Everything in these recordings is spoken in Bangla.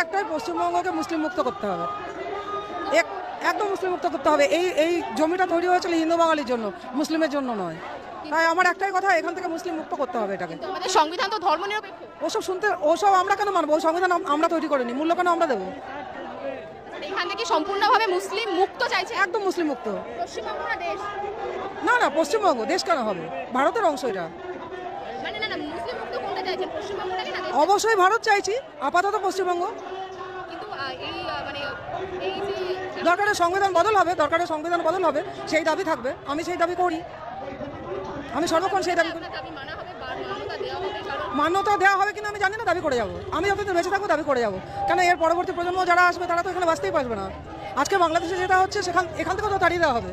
একটাই, পশ্চিমবঙ্গকে মুসলিম মুক্ত করতে হবে, একদম মুসলিম মুক্ত করতে হবে। এই জমিটা তৈরি হয়েছিল হিন্দু বাঙালির জন্য, মুসলিমের জন্য নয়। তাই আমার একটাই কথা, এখান থেকে মুসলিম মুক্ত করতে হবে এটাকে। আমাদের সংবিধান তো ধর্মনিরপেক্ষ। ওসব আমরা কেন মানবো? সংবিধান আমরা তৈরি করিনি, মূল্য কেন আমরা দেবো? এখান থেকে সম্পূর্ণভাবে মুসলিম মুক্ত চাইছে, একদম মুসলিম মুক্ত। পশ্চিমবঙ্গ না দেশ? না, পশ্চিমবঙ্গ দেশ কেন হবে? ভারতের অংশ এটা। মানে না, মুসলিম মুক্ত কোনটা চাইছেন, পশ্চিমবঙ্গটাকে না দেশ? অবশ্যই ভারত চাইছি, আপাতত পশ্চিমবঙ্গ। কিন্তু এই যে দরকারে সংবিধান বদল হবে, সেই দাবি থাকবে, আমি সেই দাবি করি, আমি সর্বক্ষণ সেই দাবি করি। মান্যতা দেওয়া হবে কিনা আমি জানি না, দাবি করে যাবো। আমি যতদিন বেঁচে থাকবো দাবি করে যাবো, কেন এর পরবর্তী প্রজন্ম যারা আসবে তারা তো এখানে বাঁচতেই পারবে না। আজকে বাংলাদেশে যেটা হচ্ছে এখান থেকে তো তাড়িয়ে দেওয়া হবে,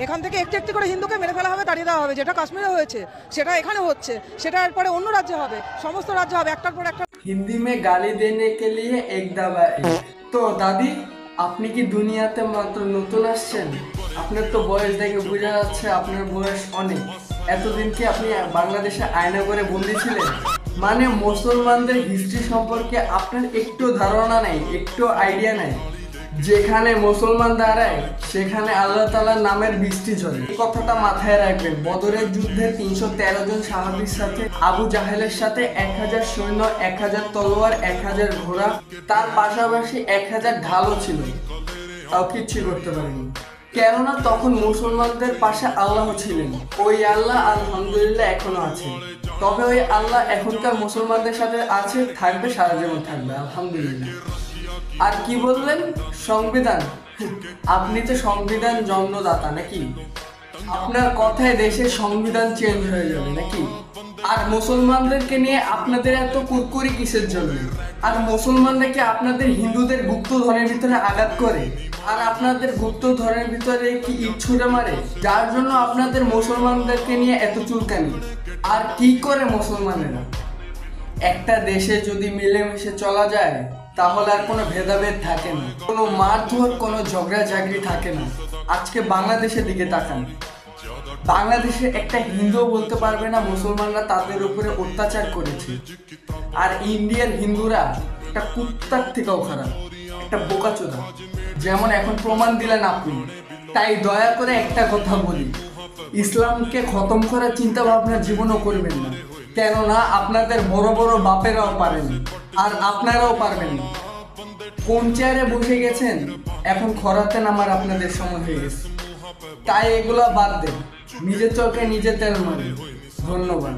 এখান থেকে একটু একটু করে হিন্দুকে মেরে ফেলা হবে, তাড়িয়ে দেওয়া হবে। যেটা কাশ্মীরে হয়েছে সেটা এখানে হচ্ছে, সেটা এরপরে অন্য রাজ্যে হবে, সমস্ত রাজ্য হবে, একটার পর একটা। হিন্দি মে গালি দেনে কে লিয়ে এক দাবা। তো দাদি, আপনি কি দুনিয়াতে মাত্র নতুন আসছেন? আপনার তো বয়স দেখে বোঝা যাচ্ছে আপনার বয়স অনেক। এতদিন কি আপনি বাংলাদেশে আয়না করে বন্দি ছিলেন? মানে মুসলমানদের হিস্ট্রি সম্পর্কে আপনার একটু ধারণা নেই, একটু আইডিয়া নেই। যেখানে মুসলমান দাঁড়ায় সেখানে আল্লাহ তাআলার নামের বৃষ্টি ঝরে। এই কথাটা মাথায় রাখবেন। বদরের যুদ্ধে 313 জন সাহাবীর সাথে আবু জাহেলের সাথে 1000 সৈন্য, 1000 তলোয়ার, 1000 ঘোড়া, তার পাশাপাশি 1000 ঢালও ছিল, তাও কিচ্ছু করতে পারেনি। কেননা তখন মুসলমানদের পাশে আল্লাহ ছিলেন। ওই আল্লাহ আলহামদুলিল্লাহ এখনো আছে। তবে ওই আল্লাহ এখনকার মুসলমানদের সাথে আছে, থাকবে, সারা জীবন থাকবে, আলহামদুলিল্লাহ। আর কি বললেন? সংবিধান? আপনি তো সংবিধান জন্মদাতা নাকি? আপনার কথায় দেশের সংবিধান চেঞ্জ হয়ে যাবে নাকি? আর মুসলমানদেরকে নিয়ে আপনাদের এত কুরকুরি কিসের জন্য? আর মুসলমানদেরকে আপনাদের হিন্দুদের গুপ্তধনের ভিতরে আঘাত করে, আর আপনাদের গুপ্তধনের ভিতরে কি ইট ছুঁড়ে মারে, যার জন্য আপনাদের মুসলমানদেরকে নিয়ে এত চুলকানি। আর কি করে মুসলমানেরা? একটা দেশে যদি মিলেমিশে চলা যায় তাহলে আর কোনো ভেদাভেদ থাকে না, কোনো মারধর, কোনো ঝগড়াঝাগড়ি থাকে না। আজকে বাংলাদেশের দিকে তাকান, বাংলাদেশে একটা হিন্দুও বলতে পারবে না মুসলমানরা তাদের উপরে অত্যাচার করেছে। আর ইন্ডিয়ার হিন্দুরা একটা কুত্তার থেকেও খারাপ, একটা বোকাচোদা, যেমন এখন প্রমাণ দিলেন আপনি। তাই দয়া করে একটা কথা বলি, ইসলামকে খতম করার চিন্তা ভাবনা জীবনও করবেন না, কেননা আপনাদের বড় বড় বাপেরাও পারেন, আর আপনারাও পারবেন না। কোন চেয়ারে বসে গেছেন, এখন খরাতে নামার আপনাদের সময় হয়ে গেছে। তাই এগুলা বাদ দেন, নিজের চোখে নিজে তেল মারেন। ধন্যবাদ।